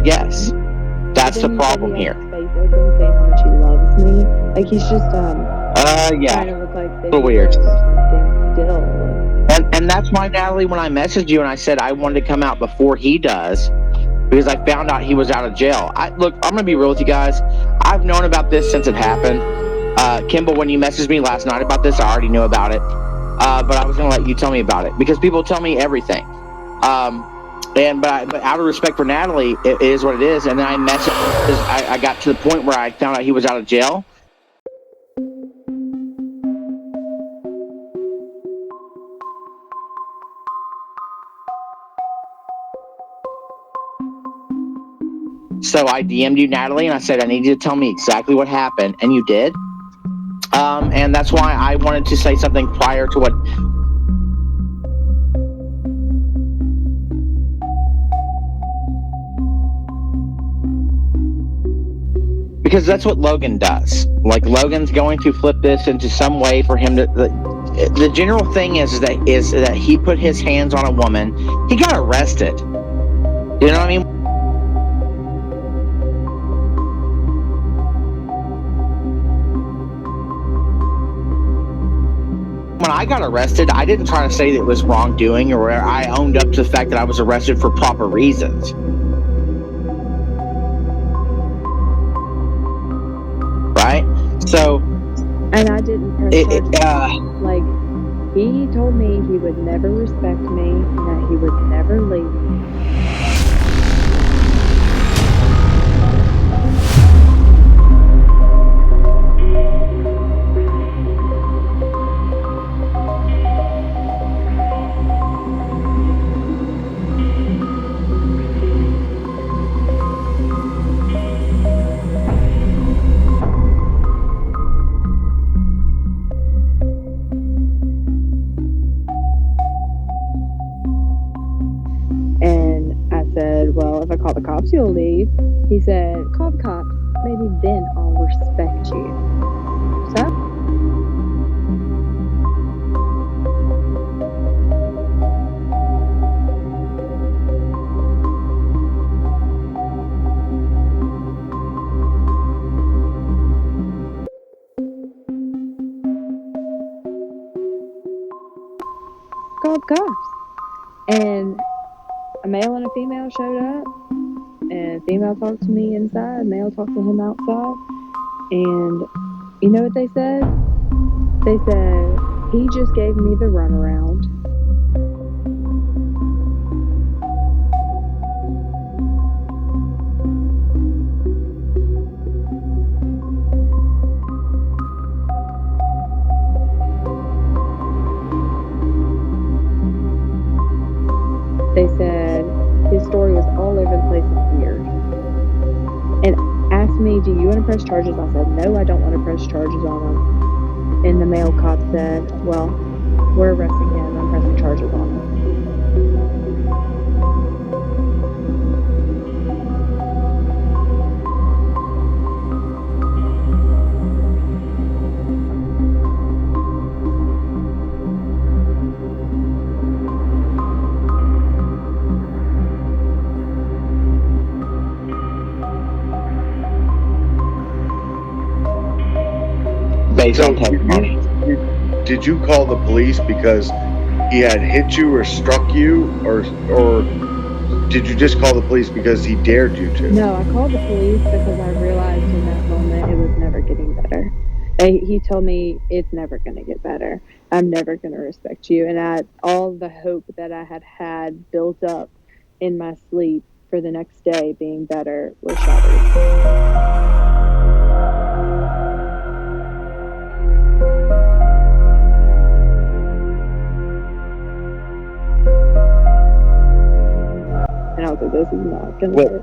said yes. That's the Then he said problem he here. has his face open, saying how much he loves me. Like he's just Yeah. trying to look like the So hero weird. or something. Still, And that's why, Natalie, when I messaged you and I said I wanted to come out before he does, because I found out he was out of jail. Look, I'm gonna be real with you guys. I've known about this since it happened. Kimball, when you messaged me last night about this, I already knew about it. But I was gonna let you tell me about it because people tell me everything. But out of respect for Natalie, it is what it is. And then I messaged. I got to the point where I found out he was out of jail. So I DM'd you, Natalie, and I said I need you to tell me exactly what happened, and you did. And that's why I wanted to say something prior to what. Because that's what Logan does. Like, Logan's going to flip this into some way for him to. The general thing is that he put his hands on a woman. He got arrested. You know what I mean? When I got arrested, I didn't try to say that it was wrongdoing or I owned up to the fact that I was arrested for proper reasons. Right? So. and I didn't press charges. Like he told me he would never respect me, and that he would never leave me. And I said, well, if I call the cops, you'll leave. He said, call the cops. Maybe then I'll respect you. So called the cops. And a male and a female showed up. And female talked to me inside, male talked to him outside. And you know what they said? They said, he just gave me the runaround. They said his story was all over the place and weird. And asked me, do you want to press charges? I said, no, I don't want to press charges on him. And the male cop said, well, we're arresting him. I'm pressing charges on him. Based on testimony. Did you call the police because he had hit you or struck you, or did you just call the police because he dared you to? No, I called the police because I realized in that moment it was never getting better. He told me it's never going to get better. I'm never going to respect you. And all the hope that I had built up in my sleep for the next day being better was shattered. And I was like, this is not going to work.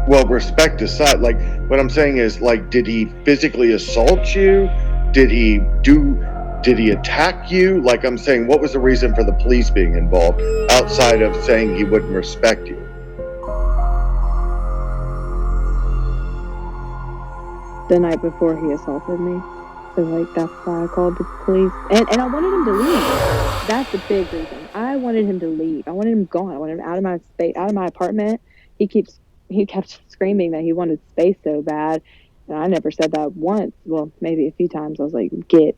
Well, respect aside, like, what I'm saying is, like, did he physically assault you? Did he attack you? Like, I'm saying, what was the reason for the police being involved outside of saying he wouldn't respect you? The night before he assaulted me. So, like, that's why I called the police. And I wanted him to leave. That's the big reason. I wanted him to leave. I wanted him gone. I wanted him out of my space, out of my apartment. he kept screaming that he wanted space so bad, and I never said that once. Well, maybe a few times. I was like, get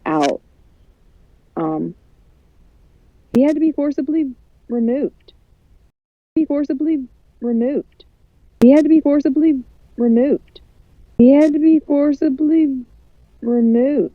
out. He had to be forcibly removed. Be forcibly removed. He had to be forcibly removed. He had to be forcibly removed.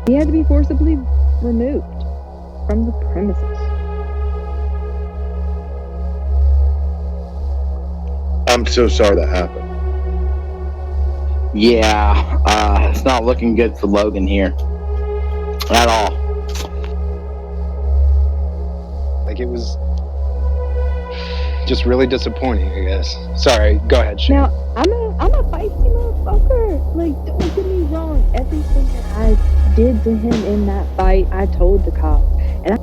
He had to be forcibly removed from the premises. I'm so sorry that happened. Yeah, it's not looking good for Logan here at all. Like, it was just really disappointing, I guess. Sorry, go ahead, Shane. Now, I'm a feisty motherfucker. Like, don't get me wrong. Everything that I did to him in that fight, I told the cop. And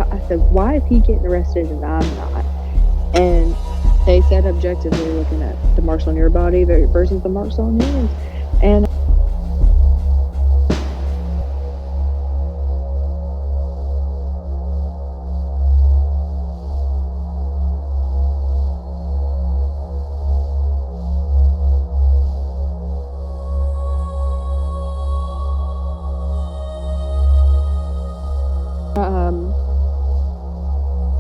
I said, why is he getting arrested and I'm not? And they said objectively, looking at the marks on your body versus the marks on his. And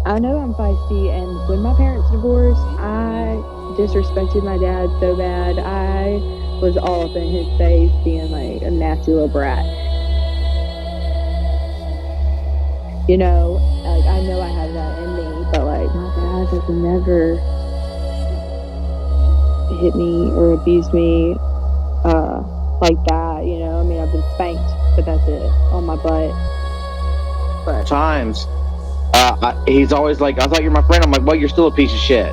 I know I'm feisty, and when my parents divorced, I disrespected my dad so bad. I was all up in his face, being like a nasty little brat. You know, like, I know I have that in me, but like, my dad has never hit me or abused me like that. You know, I mean, I've been spanked, but that's it, on my butt. But at times, he's always like, I thought you're my friend. I'm like, well, you're still a piece of shit.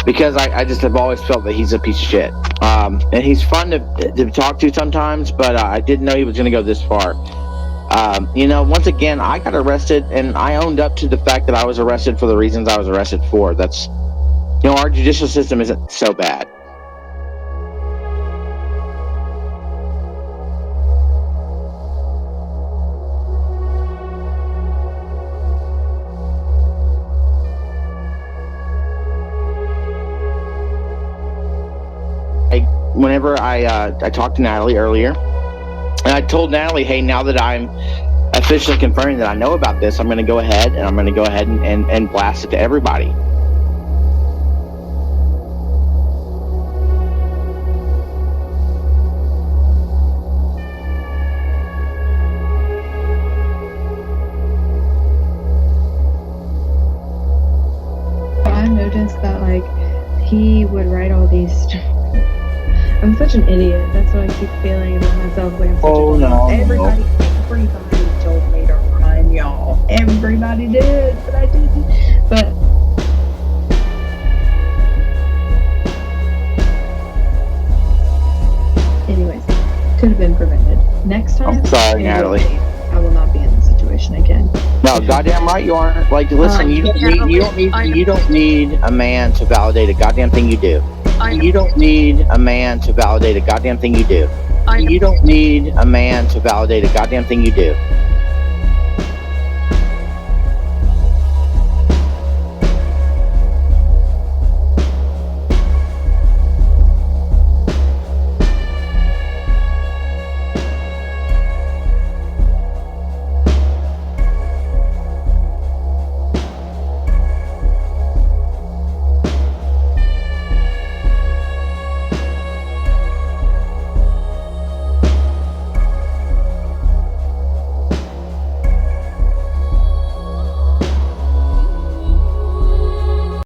Because I just have always felt that he's a piece of shit. And he's fun to talk to sometimes, but I didn't know he was going to go this far. You know, once again, I got arrested, and I owned up to the fact that I was arrested for the reasons I was arrested for. That's, you know, our judicial system isn't so bad. Whenever I talked to Natalie earlier, and I told Natalie, hey, now that I'm officially confirming that I know about this, I'm going to go ahead and blast it to everybody. I noticed that, like, he would write all these. I'm such an idiot. That's what I keep feeling about myself. Like, I'm such a no. Everybody told me to run, y'all. Everybody did, but I didn't. But anyways, could have been prevented. Next time, I'm sorry, Natalie. I will not be in this situation again. No, goddamn right you aren't. Like, listen, you don't need a man to validate a goddamn thing you do. You don't need a man to validate a goddamn thing you do. You don't need a man to validate a goddamn thing you do.